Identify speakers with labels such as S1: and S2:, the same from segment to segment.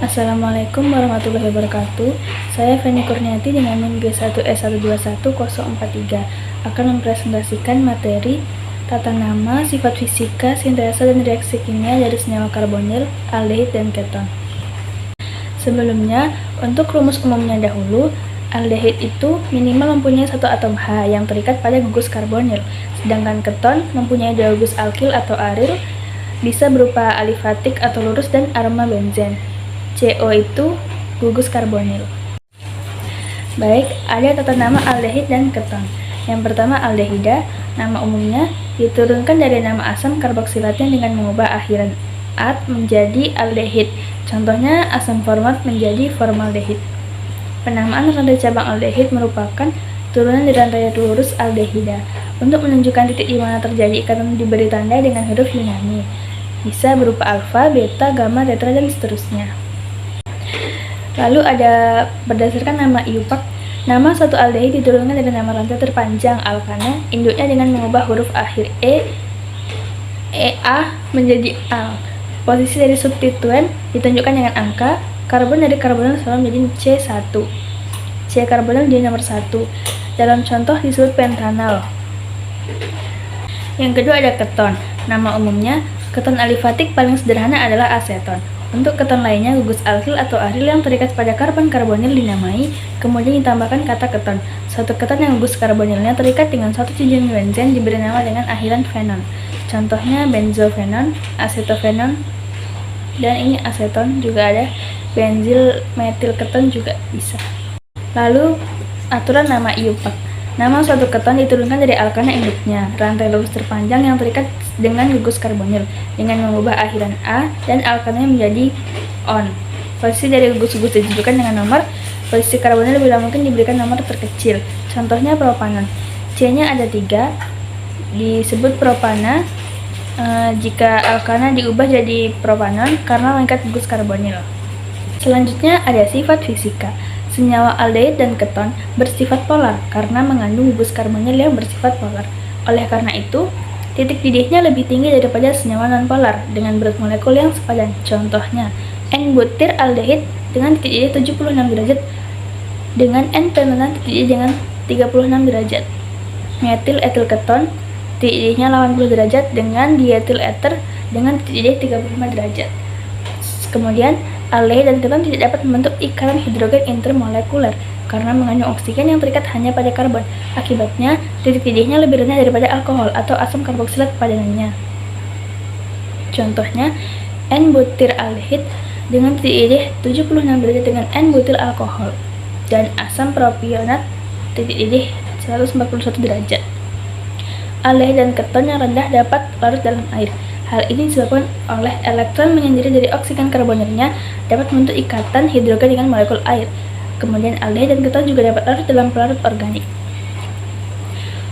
S1: Assalamualaikum warahmatullahi wabarakatuh. Saya Feni Kurniati dengan NIM G1S1211043 akan mempresentasikan materi tata nama, sifat fisika, sintesa, dan reaksi kimia dari senyawa karbonil, aldehid, dan keton. Sebelumnya, untuk rumus umumnya dahulu, aldehid itu minimal mempunyai satu atom H yang terikat pada gugus karbonil, sedangkan keton mempunyai dua gugus alkil atau aril, bisa berupa alifatik atau lurus dan aroma benzen. CO itu gugus karbonil. Baik, ada tata nama aldehid dan keton. Yang pertama aldehida, nama umumnya diturunkan dari nama asam karboksilatnya dengan mengubah akhiran -at menjadi aldehid. Contohnya asam format menjadi formaldehid. Penamaan rantai cabang aldehid merupakan turunan di rantai lurus aldehida. Untuk menunjukkan titik di mana terjadi ikatan diberi tanda dengan huruf Yunani. Bisa berupa alfa, beta, gamma, tetra, dan seterusnya. Lalu ada berdasarkan nama IUPAC, nama suatu aldehid diturunkan dari nama rantai terpanjang alkana, induknya dengan mengubah huruf akhir A menjadi al. Posisi dari substituen ditunjukkan dengan angka, karbon dari karbonil selalu menjadi C1. C karbonil di nomor 1. Dalam contoh disebut pentanal. Yang kedua ada keton. Nama umumnya, keton alifatik paling sederhana adalah aseton. Untuk keton lainnya, gugus alkil atau aril yang terikat pada karbon karbonil dinamai, kemudian ditambahkan kata keton. Suatu keton yang gugus karbonilnya terikat dengan suatu cincin benzen diberi nama dengan akhiran fenon. Contohnya benzofenon, asetofenon, dan ini aseton. Juga ada benzil metil keton juga bisa. Lalu aturan nama IUPAC. Nama suatu keton diturunkan dari alkana induknya, rantai lurus terpanjang yang terikat dengan gugus karbonil, dengan mengubah akhiran A dan alkananya menjadi on. Posisi dari gugus-gugus ditunjukkan dengan nomor, posisi karbonil bila mungkin diberikan nomor terkecil. Contohnya propanon. C-nya ada 3, disebut propana jika alkana diubah jadi propanon karena mengikat gugus karbonil. Selanjutnya ada sifat fisika. Senyawa aldehid dan keton bersifat polar karena mengandung gugus karbonil yang bersifat polar. Oleh karena itu, titik didihnya lebih tinggi daripada senyawa nonpolar dengan berat molekul yang sepadan. Contohnya, N-butir aldehid dengan titik didih 76 derajat dengan N-pentanan titik didih dengan 36 derajat. Metil etil keton titik didihnya 80 derajat dengan dietil eter dengan titik didih 35 derajat. Kemudian, aldehid dan keton tidak dapat membentuk ikatan hidrogen intermolekuler karena mengandung oksigen yang terikat hanya pada karbon. Akibatnya, titik didihnya lebih rendah daripada alkohol atau asam karboksilat padanannya. Contohnya, N-butir aldehid dengan titik didih 76 derajat dengan N-butil alkohol dan asam propionat titik didih 141 derajat. Aldehid dan keton yang rendah dapat larut dalam air. Hal ini disebabkan oleh elektron menyendiri dari oksigen karbonilnya dapat membentuk ikatan hidrogen dengan molekul air. Kemudian aldehid dan keton juga dapat larut dalam pelarut organik.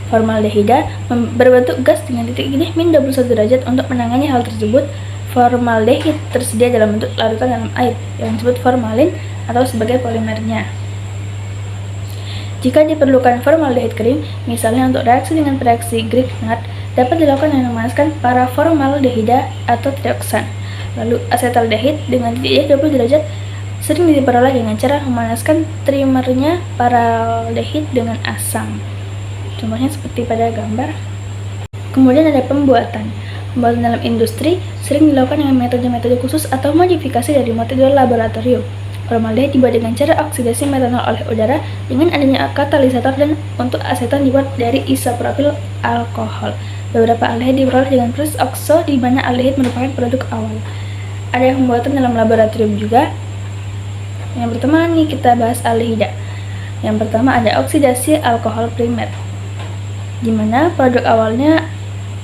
S1: Formaldehida berbentuk gas dengan titik didih -21 derajat. Untuk menangani hal tersebut, formaldehid tersedia dalam bentuk larutan dalam air yang disebut formalin atau sebagai polimernya. Jika diperlukan formaldehid kering, misalnya untuk reaksi dengan reaksi Grignard, dapat dilakukan dengan memanaskan paraformaldehida atau trioxan. Lalu asetaldehid dengan titik didih 20 derajat sering diperoleh dengan cara memanaskan trimernya paraldehid dengan asam. Contohnya seperti pada gambar. Kemudian ada pembuatan. Pembuatan dalam industri sering dilakukan dengan metode-metode khusus atau modifikasi dari metode laboratorium. Formaldehid dibuat dengan cara oksidasi metanol oleh udara dengan adanya katalisator dan untuk aseton dibuat dari isopropil alkohol. Beberapa aldehid diperoleh dengan proses okso di mana aldehid merupakan produk awal. Ada pembuatan dalam laboratorium juga. Yang pertama nih kita bahas aldehida. Yang pertama ada oksidasi alkohol primer, di mana produk awalnya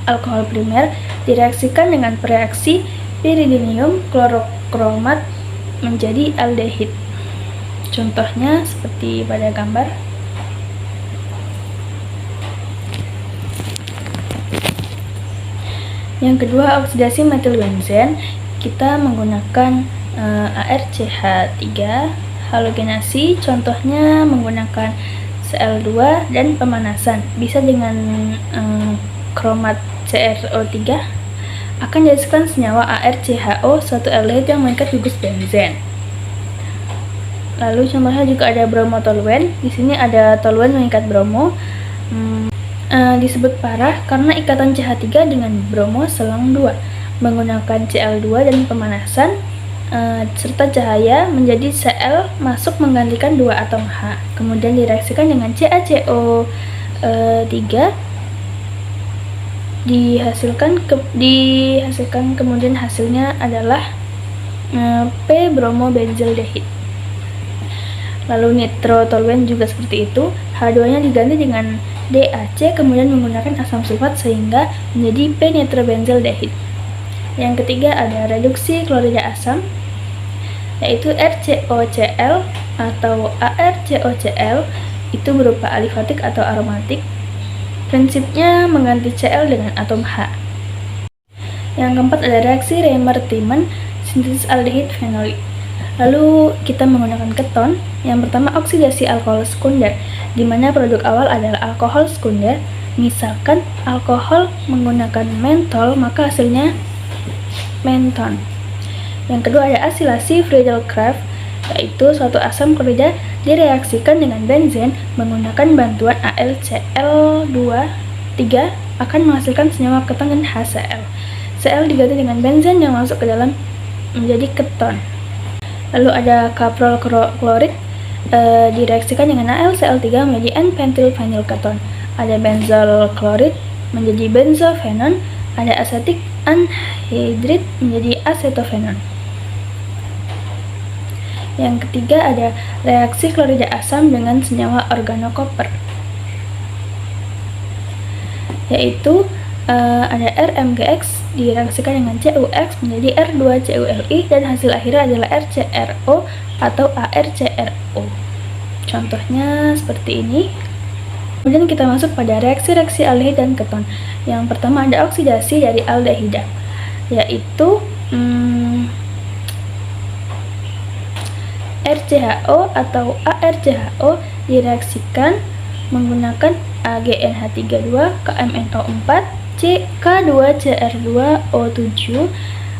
S1: alkohol primer direaksikan dengan reaksi piridinium klorokromat menjadi aldehid. Contohnya seperti pada gambar. Yang kedua, oksidasi metilbenzen. Kita menggunakan ArCH3 halogenasi, contohnya menggunakan Cl2 dan pemanasan. Bisa dengan kromat CrO3 akan dihasilkan senyawa ArCHO, suatu aldehid yang mengikat gugus benzen. Lalu contohnya juga ada bromotoluen. Di sini ada toluen mengikat bromo. Disebut parah karena ikatan CH3 dengan bromo selang 2 menggunakan Cl2 dan pemanasan serta cahaya menjadi Cl masuk menggantikan 2 atom H. Kemudian direaksikan dengan CaCO3 dihasilkan kemudian hasilnya adalah P-bromobenzaldehid. Lalu nitrotoluen juga seperti itu, H2-nya diganti dengan DAC kemudian menggunakan asam sulfat sehingga menjadi P-nitrobenzaldehid. Yang ketiga ada reduksi klorida asam, yaitu RCOCl atau ArCOCl, itu berupa alifatik atau aromatik. Prinsipnya mengganti Cl dengan atom H. Yang keempat ada reaksi Reimer-Tiemann sintesis aldehid fenolik. Lalu kita menggunakan keton. Yang pertama oksidasi alkohol sekunder, di mana produk awal adalah alkohol sekunder. Misalkan alkohol menggunakan mentol, maka hasilnya menton. Yang kedua ada asilasi Friedel-Crafts, yaitu suatu asam klorida direaksikan dengan benzen menggunakan bantuan AlCl2 akan menghasilkan senyawa keton dan HCl. Cl diganti dengan benzen yang masuk ke dalam menjadi keton. Lalu ada kaprol klorid direaksikan dengan AlCl3 menjadi N-pentil-phenyl keton. Ada benzol klorid menjadi benzofenon, ada asetik anhidrid menjadi asetofenon. Yang ketiga ada reaksi klorida asam dengan senyawa organokoper, yaitu ada RMgX direaksikan dengan CuX menjadi R2CuLi dan hasil akhirnya adalah RCRO atau ArCRO. Contohnya seperti ini. Kemudian kita masuk pada reaksi-reaksi aldehid dan keton. Yang pertama ada oksidasi dari aldehida, yaitu RCHO atau ArCHO direaksikan menggunakan AgNH32 KMNO4 K2Cr2O7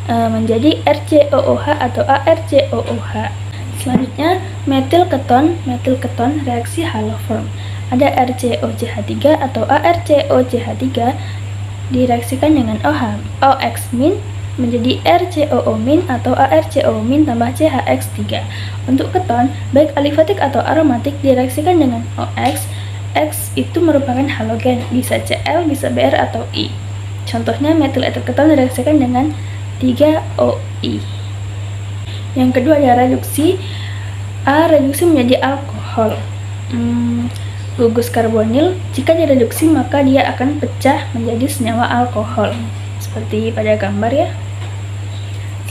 S1: menjadi RCOOH atau ArCOOH. Selanjutnya metil keton reaksi haloform. Ada RCOCH3 atau ArCOCH3 direaksikan dengan OX- menjadi RCOO- atau ArCO- tambah CHX3. Untuk keton, baik alifatik atau aromatik direaksikan dengan OX. X itu merupakan halogen, bisa Cl, bisa Br atau I. Contohnya metil eter keton direaksikan dengan 3OI. Yang kedua ada reduksi. Reduksi menjadi alkohol. Gugus karbonil, jika direduksi maka dia akan pecah menjadi senyawa alkohol. Seperti pada gambar ya.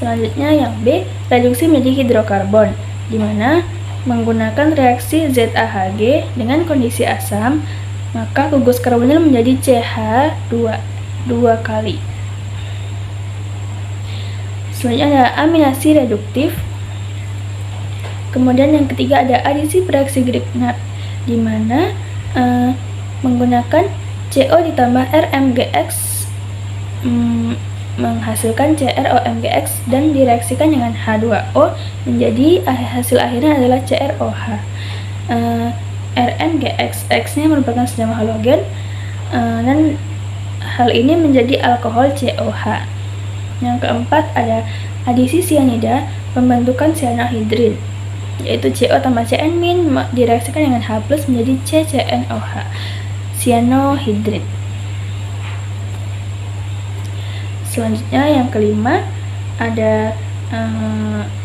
S1: Selanjutnya yang B, reduksi menjadi hidrokarbon, di mana menggunakan reaksi ZaHG dengan kondisi asam, maka gugus karbonil menjadi CH2 dua kali. Selanjutnya ada aminasi reduktif. Kemudian yang ketiga ada adisi bereaksi Grignard, di mana menggunakan CO ditambah RMgX menghasilkan CrOMgX dan direaksikan dengan H2O menjadi hasil akhirnya adalah CrOH. RMgX X-nya merupakan senyawa halogen dan hal ini menjadi alkohol COH. Yang keempat ada adisi sianida pembentukan cyanohydrin, yaitu CO tambah Cn- direaksikan dengan H+ menjadi CCNOH, cyanohydrin. Selanjutnya yang kelima ada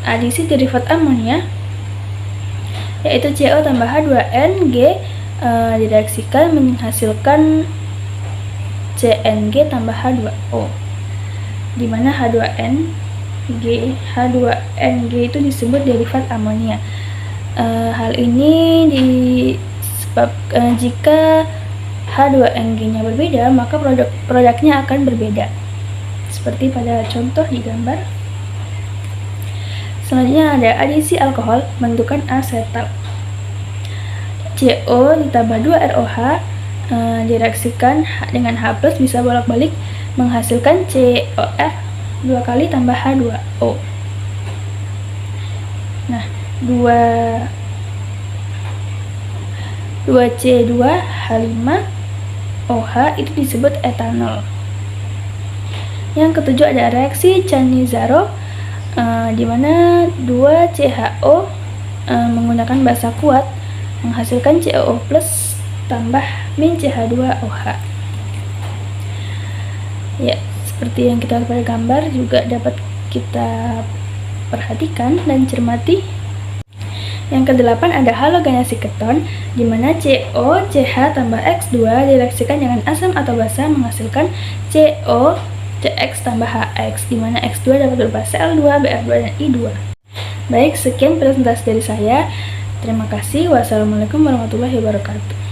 S1: adisi derivat amonia, yaitu CO tambah H2NG direaksikan menghasilkan CNG tambah H2O, di mana H2NG itu disebut derivat amonia. Hal ini disebabkan jika H2NG-nya berbeda, maka produknya akan berbeda. Seperti pada contoh di gambar. Selanjutnya ada adisi alkohol bentukan asetal. CO ditambah 2ROH direaksikan dengan H+ bisa bolak-balik menghasilkan COF 2 kali tambah H2O. Nah, 2C2H5OH itu disebut etanol. Yang ketujuh ada reaksi Cannizzaro, di mana 2CHO menggunakan basa kuat menghasilkan COO plus tambah min CH2OH. Ya, seperti yang kita lihat pada gambar juga dapat kita perhatikan dan cermati. Yang kedelapan ada halogenasi keton, di mana COCH tambah X2 direaksikan dengan asam atau basa menghasilkan COCX tambah HX, di mana X2 dapat berupa Cl2, Br2, dan I2. Baik, sekian presentasi dari saya. Terima kasih. Wassalamualaikum warahmatullahi wabarakatuh.